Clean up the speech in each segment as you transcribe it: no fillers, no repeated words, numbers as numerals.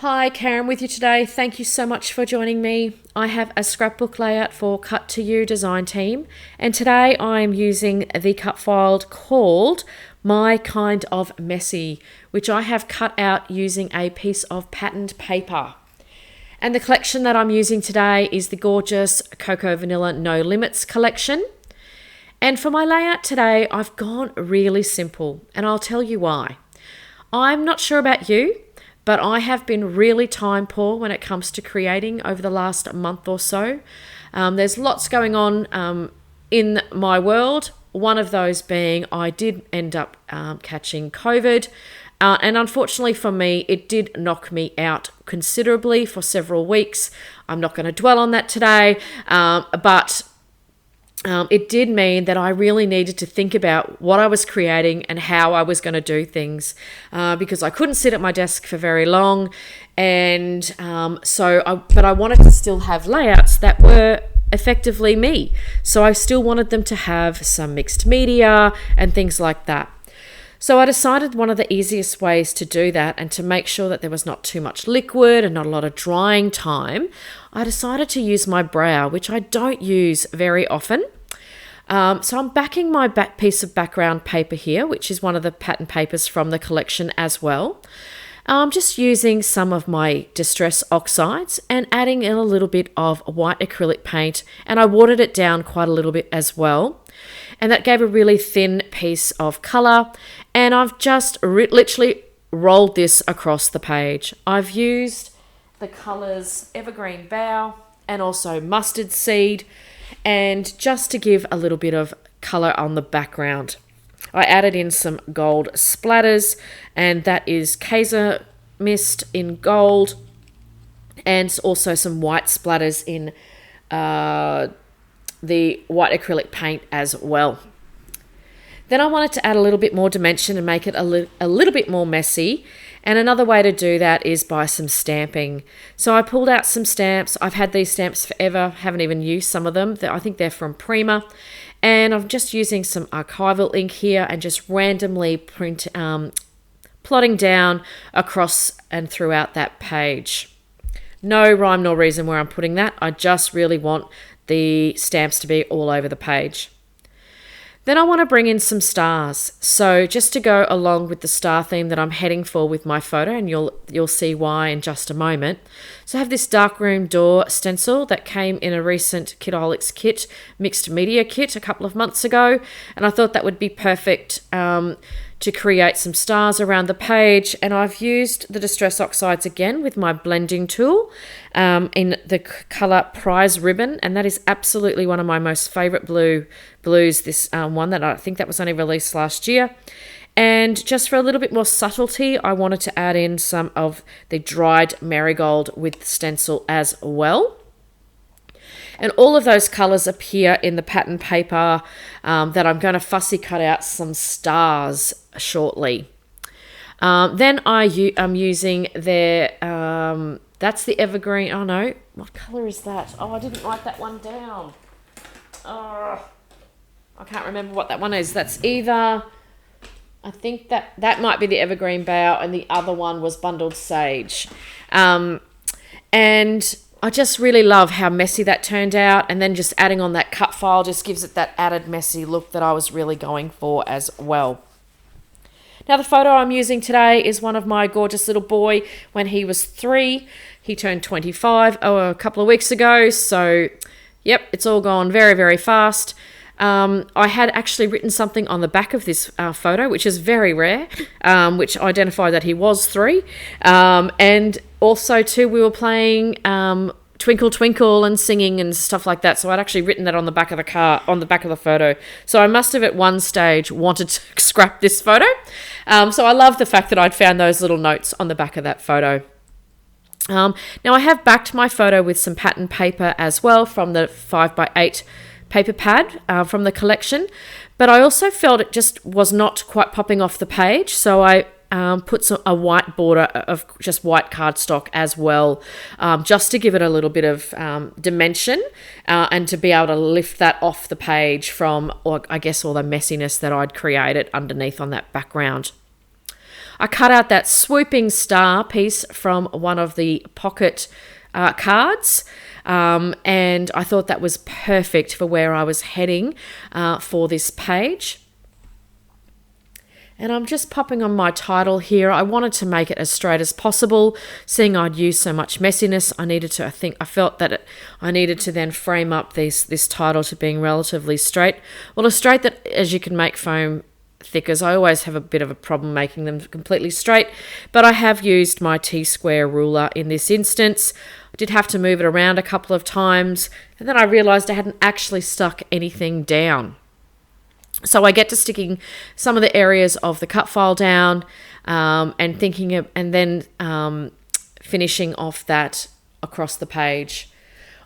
Hi, Karen with you today. Thank you so much for joining me. I have a scrapbook layout for Cut to You design team, and today I'm using the cut file called My Kind of Messy, which I have cut out using a piece of patterned paper. And the collection that I'm using today is the gorgeous Cocoa Vanilla No Limits collection. And for my layout today, I've gone really simple, and I'll tell you why. I'm not sure about you, but I have been really time poor when it comes to creating over the last month or so. There's lots going on in my world. One of those being I did end up catching COVID. And unfortunately for me, it did knock me out considerably for several weeks. I'm not going to dwell on that today, but it did mean that I really needed to think about what I was creating and how I was going to do things because I couldn't sit at my desk for very long. And but I wanted to still have layouts that were effectively me. So I still wanted them to have some mixed media and things like that. So I decided one of the easiest ways to do that and to make sure that there was not too much liquid and not a lot of drying time, I decided to use my brow, which I don't use very often. So I'm backing my back piece of background paper here, which is one of the pattern papers from the collection as well. I'm just using some of my Distress Oxides and adding in a little bit of white acrylic paint, and I watered it down quite a little bit as well. And that gave a really thin piece of colour, and I've just literally rolled this across the page. I've used the colours Evergreen Bough and also Mustard Seed, and just to give a little bit of colour on the background. I added in some gold splatters, and that is Kaiser Mist in gold, and also some white splatters in the white acrylic paint as well. Then I wanted to add a little bit more dimension and make it a little bit more messy. And another way to do that is by some stamping. So I pulled out some stamps. I've had these stamps forever, haven't even used some of them. I think they're from Prima. And I'm just using some archival ink here and just randomly plotting down across and throughout that page. No rhyme nor reason where I'm putting that. I just really want the stamps to be all over the page. Then I want to bring in some stars. So just to go along with the star theme that I'm heading for with my photo, and you'll see why in just a moment. So I have this darkroom door stencil that came in a recent Kidaholics kit, mixed media kit a couple of months ago, and I thought that would be perfect to create some stars around the page. And I've used the Distress Oxides again with my blending tool in the colour Prize Ribbon, and that is absolutely one of my most favourite blues, this one that I think that was only released last year. And just for a little bit more subtlety, I wanted to add in some of the dried marigold with stencil as well. And all of those colours appear in the pattern paper that I'm going to fussy cut out some stars shortly. Then I'm using their, that's the Evergreen, oh no, what colour is that? Oh, I didn't write that one down. I can't remember what that one is. That's either, I think that might be the Evergreen Bough, and the other one was Bundled Sage. And I just really love how messy that turned out, and then just adding on that cut file just gives it that added messy look that I was really going for as well. Now the photo I'm using today is one of my gorgeous little boy when he was 3. He turned 25 a couple of weeks ago, so yep, it's all gone very, very fast. I had actually written something on the back of this photo, which is very rare, which identified that he was 3. And also, too, we were playing Twinkle, Twinkle and singing and stuff like that. So I'd actually written that on the back of the photo. So I must have at one stage wanted to scrap this photo. So I love the fact that I'd found those little notes on the back of that photo. Now I have backed my photo with some pattern paper as well from the 5x8 paper pad from the collection, but I also felt it just was not quite popping off the page, so I put a white border of just white cardstock as well, just to give it a little bit of dimension and to be able to lift that off the page from, or I guess, all the messiness that I'd created underneath on that background. I cut out that swooping star piece from one of the pocket cards. And I thought that was perfect for where I was heading for this page. And I'm just popping on my title here. I wanted to make it as straight as possible. Seeing I'd used so much messiness, I felt that I needed to then frame up this title to being relatively straight. Well, as straight that as you can make foam thickers. I always have a bit of a problem making them completely straight, but I have used my T-square ruler in this instance. I did have to move it around a couple of times, and then I realized I hadn't actually stuck anything down. So I get to sticking some of the areas of the cut file down and then finishing off that across the page.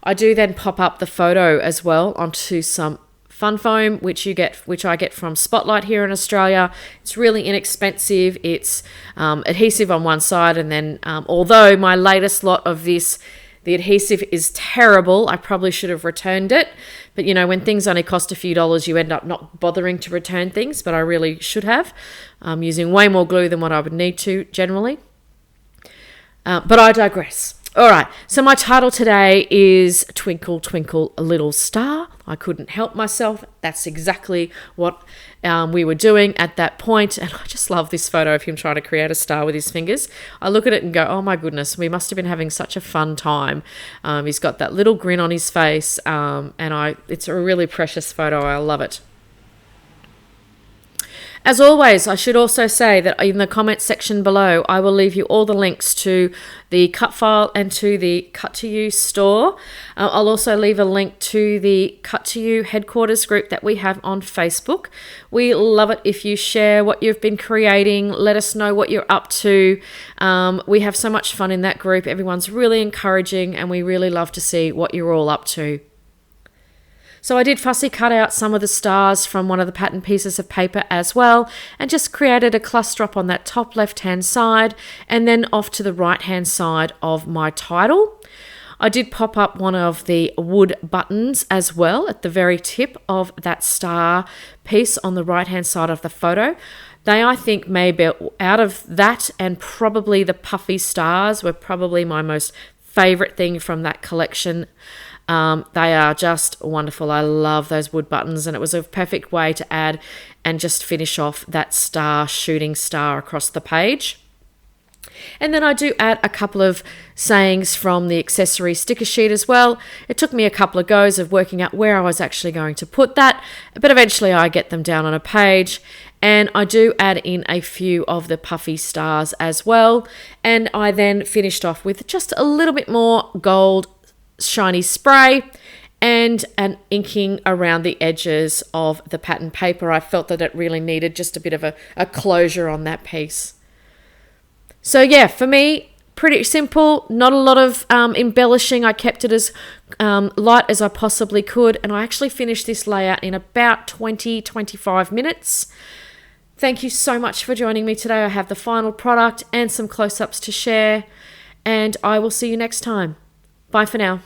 I do then pop up the photo as well onto some fun foam, which I get from Spotlight here in Australia. It's really inexpensive. It's adhesive on one side, and then although my latest lot of this, the adhesive is terrible, I probably should have returned it. But when things only cost a few dollars, you end up not bothering to return things, but I really should have. I'm using way more glue than what I would need to generally. But I digress. All right, so my title today is Twinkle, Twinkle, Little Star. I couldn't help myself. That's exactly what we were doing at that point. And I just love this photo of him trying to create a star with his fingers. I look at it and go, oh my goodness, we must have been having such a fun time. He's got that little grin on his face, it's a really precious photo. I love it. As always, I should also say that in the comment section below, I will leave you all the links to the cut file and to the Cut to You store. I'll also leave a link to the Cut to You headquarters group that we have on Facebook. We love it if you share what you've been creating. Let us know what you're up to. We have so much fun in that group. Everyone's really encouraging, and we really love to see what you're all up to. So I did fussy cut out some of the stars from one of the pattern pieces of paper as well, and just created a cluster up on that top left-hand side and then off to the right-hand side of my title. I did pop up one of the wood buttons as well at the very tip of that star piece on the right-hand side of the photo. They, I think, maybe out of that and probably the puffy stars were probably my most favorite thing from that collection. They are just wonderful. I love those wood buttons, and it was a perfect way to add and just finish off that shooting star across the page. And then I do add a couple of sayings from the accessory sticker sheet as well. It took me a couple of goes of working out where I was actually going to put that, but eventually I get them down on a page. And I do add in a few of the puffy stars as well. And I then finished off with just a little bit more gold shiny spray and an inking around the edges of the pattern paper. I felt that it really needed just a bit of a closure on that piece. So yeah, for me, pretty simple, not a lot of embellishing. I kept it as light as I possibly could, and I actually finished this layout in about 20-25 minutes. Thank you so much for joining me today. I have the final product and some close-ups to share, and I will see you next time. Bye for now.